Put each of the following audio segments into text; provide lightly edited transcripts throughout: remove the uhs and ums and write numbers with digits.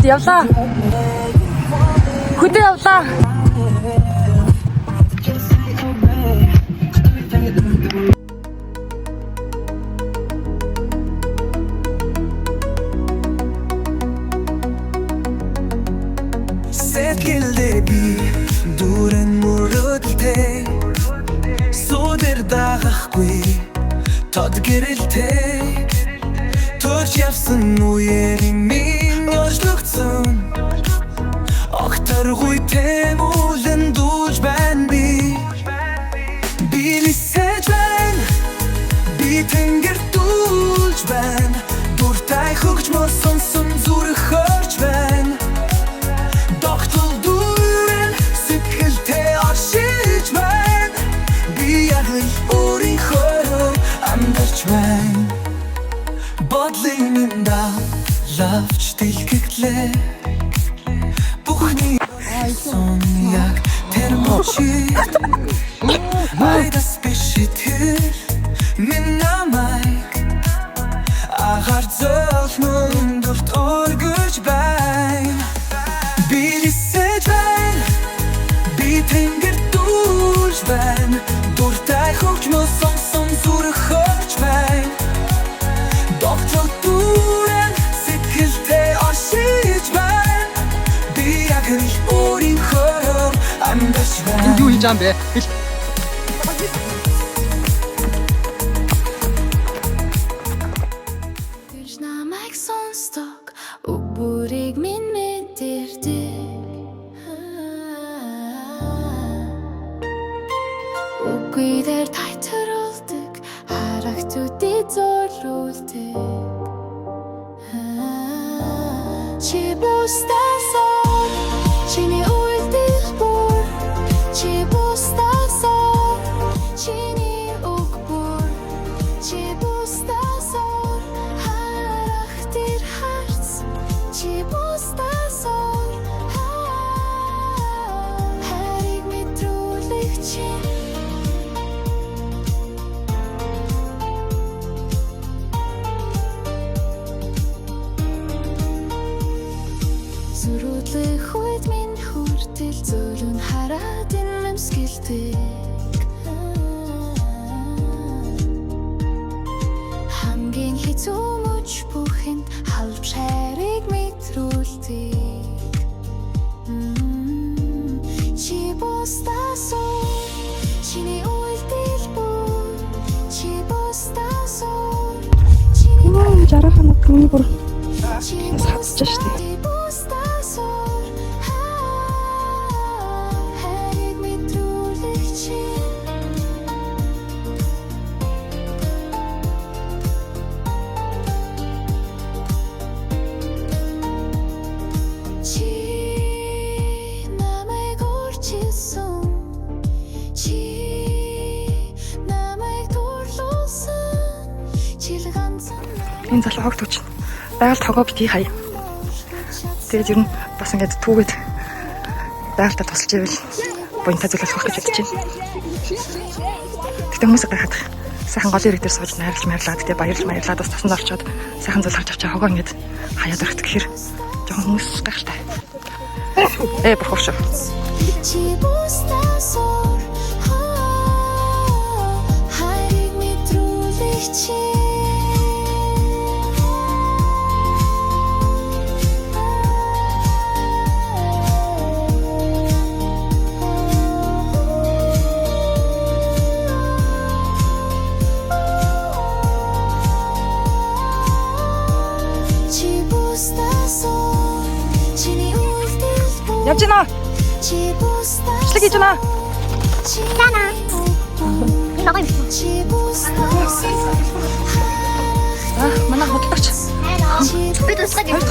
явлаа. Хөдөө явлаа. Sevgilde bir duran murudte Soder dağakwi Tad gerilte Torç yapsın o yerimin Yoşluksun Aktar huy temulen duş ben bir hisset ben Bir tenger duş ben Durtay hukçma sonsun zor hırç ben Doktoldurun sıkılte aşıç ben Bir yarı ori hırı amdaç ben Badlığınında lafç dilkikle Buhni son yak termoçit Aydas beşitir minnamayk Ağar zolnun dört örgüç ben Bir hisset ben Bir tenger duş ben Durtay hukçma son zor hırç ben Doktor duran sıkılte aşıç ben Bir yakın orin hırım amdaş ben Юу хийж байгаа юм бэ? Гэж намайг сонсдог Үбүрийг минь мэдэрдэг Үгүй дээр тайтруулдаг Харагдуудыг зориулдаг Чи бустасаа Чиний үйлдэл бүр Чи бустасаа Чиний үг бүр Чи бустасаа Харах тэр харц Чи бустасаа Хайрыг мэдрүүлэх чинь Зүрүүдлэх үед минь хүртэл зөөлөн хараад инэмсгэлдэг Хамгийн хэцүү мөч бүхэнд халб хайрыг мэдрүүлдэг Чи бустасаа Чиний үйлдэл бүр Чи бустасаа Чиний Жарахан миний бүр Чи сацж штэ. Хайрыг мэдрүүлэх чинь Чи намайг өөрчилсөн Чи намайг дурлуулсан Чил ганцхан Энэ залуу хогт хүч. Байгаль тогоо битгий хай. Тэгээд ер нь бас ингээд түүгээд байгальтаа тусалж ивэл буянтай зүйл болох гэж бодож байна. Гэтэ хүмүүс гайхаад сайхан гол ирэг дээр сууж найрлаад тэгээ баярлаад бас тасанд орчоод сайхан зүйл харж авчаа хогоо ингээд хаяад өрхт гэхээр жоохон хүмүүс гайхалтай. Боховш. Чи бустасаа хайрыг мэдрүүлэх чинь Явж гинэ. Шлэг хийж гинэ. Тана. Багай. Манай хөдөлгч. Би тусгаж байна.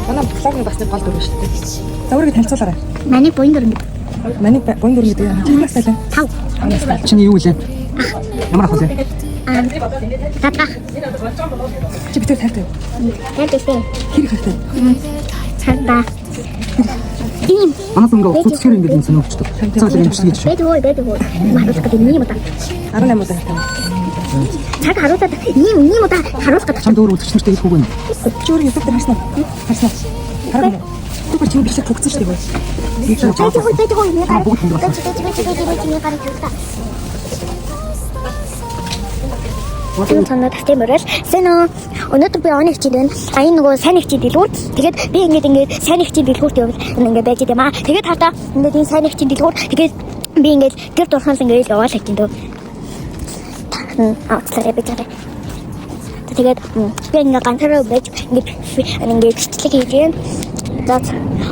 Манай блогын бас нэг гол дүр шүү дээ. За өөрийгөө танилцуулаарай. Маний буян дөрөв. Маний буян дүр гэдэг юм. Чиний настай лээ. 5. Чиний юу лээ? Ямар ах вэ? Татах. Чи битэр тайлтай. Тайлтай. Хэр их хайртай? Цагдаа. Ийм. Манайс ингээ утасгаар ингээ юм сонирхчдаг. Цаалаа юм шиг гэж. Бэдвой. Махад гэдэг юм уу та? 18 удаа хайртай. цаг харуулдаг ийм удаа харуулах гэдэг. Чамд өөр үзэгч нартай их үгүй. Чи өөрөө YouTube дээр харснаа? Харснаа. Хараа. Түр чи биш тогтсон шүү дээ. Тийм санаа тавьмаар сэнэ өнөөдөр би оны хичээл байна. Аян нөгөө сайн хичээл дэлгүүр. Тэгээд би ингээд сайн хичээл дэлгүүрт явбал ингээд байж байгаа юм аа. Тэгээд хардаа ингээд энэ сайн хичээл дэлгүүр. Тэгээд би ингээд тэр дурхаан ингээд яваал гэж энэ. Аачлаа би чараа. Тэгээд би ингээд ганцаараа байж ингээд бичлэг хийж байна. За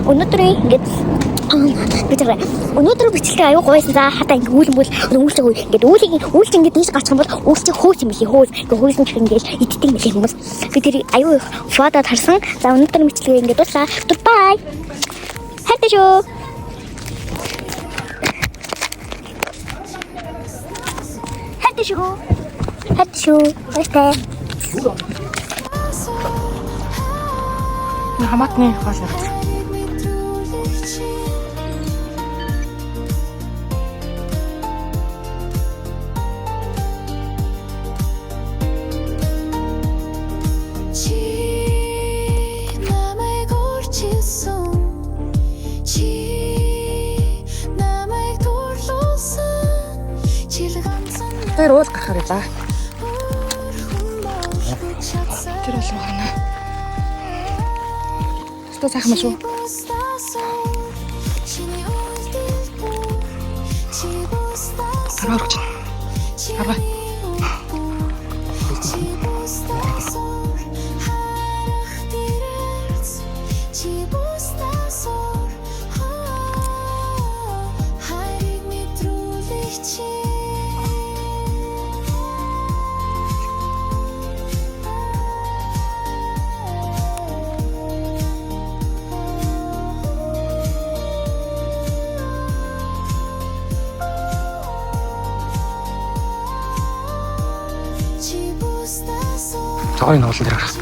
өнөөдөр ингээд өнөөдөр бичлэг аюу гойсон за хата ингээ үүлбэл үүлчиг ингээд дийш гарчих юм бол үүлчиг хөөс юм биш хөөс ингээ хөөсөн чих ингээд иддэг мэлээ хүмүүс би тэр аюу фотод харсан за өнөөдөр бичлэгээ ингээд дуусаа бай хайртай шүү баяртай хамаатны хоол явах. Тэр уул гарахаар байлаа. Тэр уул гарна. Өстө сайхан шүү. Араа гэж. Араа. Цааны уулан дээр гарах.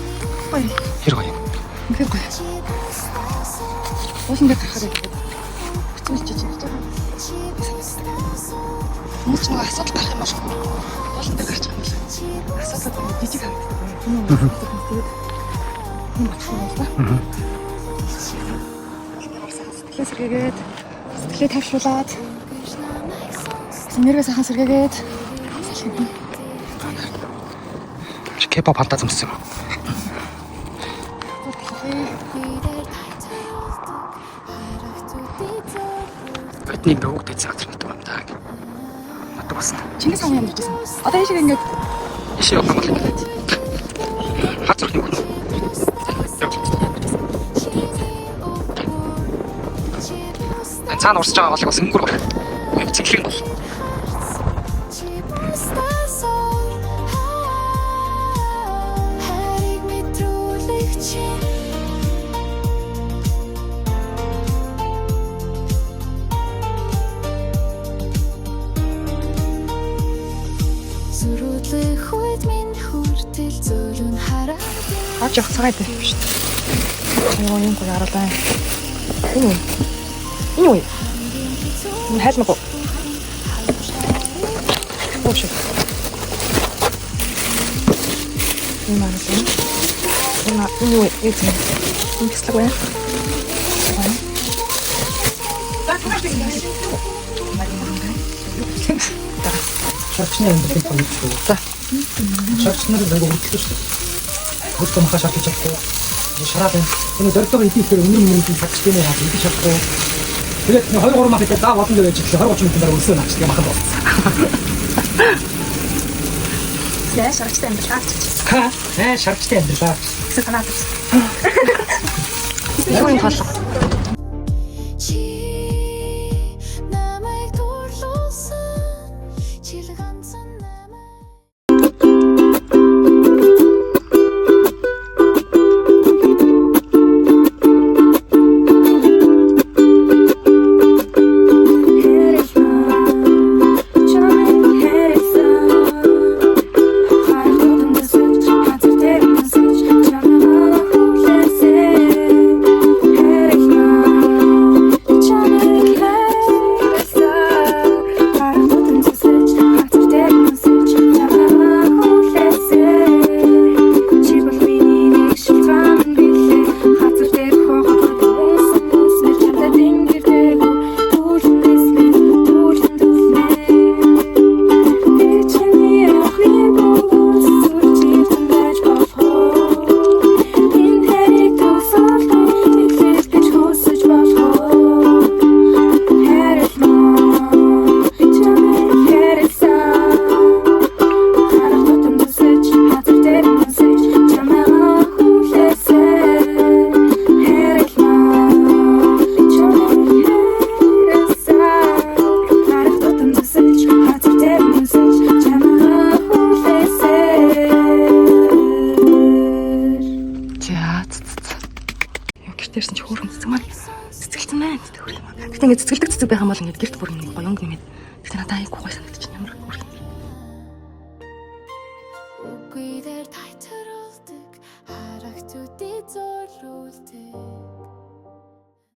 Хэрэг гоё юм. Үнэхээр гоё. Уулан дээр гарахаар гэдэг. Хэцүүлж чинь гэж байгаа. Мөн ч нэг асуудал гарах юм байна. Уулан дээр гарч байгаа юм байна. Асуудал жижиг харагддаг. Тэгээд юм багш юм байна. Сэтгэлээ сэргээгээд сэтгэлээ тавьшруулад нэрээ сайхан сэргээгээд K-pop хантаа зэмсэн юм. Бидний бүгд эцэг хатартай юм даа. Надад басна. Чингис хаан юм гэсэн. Одоо энэ шиг ингээд Ишээ явах юм бол хацрах юм. Цаана урсж байгаа голыг бас өнгөр байна. Цэглэн бол. Авч явах цагаа дээр биш. Юу юм гээд харуулаа. Энэ үү? Энэ хайлмаг уу? Оош. Энэ маань энэ үү? Энэ кислэг байна. Шарчны юм гэдэг юм шүү. За. Шарчнаар нэг хөтлөж шүү. Хөтлөм хашаа хийчихгүй. Шараад энэ дөрөвдөө идэхээр өнөр тагчтай нэ хаа идэж чадахгүй. Тэгээд 2-3 мах идэх даа болон дээр байж 20-30 минут дараа өсөө наач гэх махад болсон. Яа шарчтай юм байна. Ха, шарчтай юм байна. Гэсэн санаад. Юу юм болов? ярьсан чи хөөрхөн цэцэг маань цэцгэлсэн байна. Тэгтээ ингээд цэцгэлдэг цэцэг байх юм бол ингээд гэрт бүр нэг гоёнг нэмээд. Тэгтээ надад айгүй гоё санагдчих юм ямар.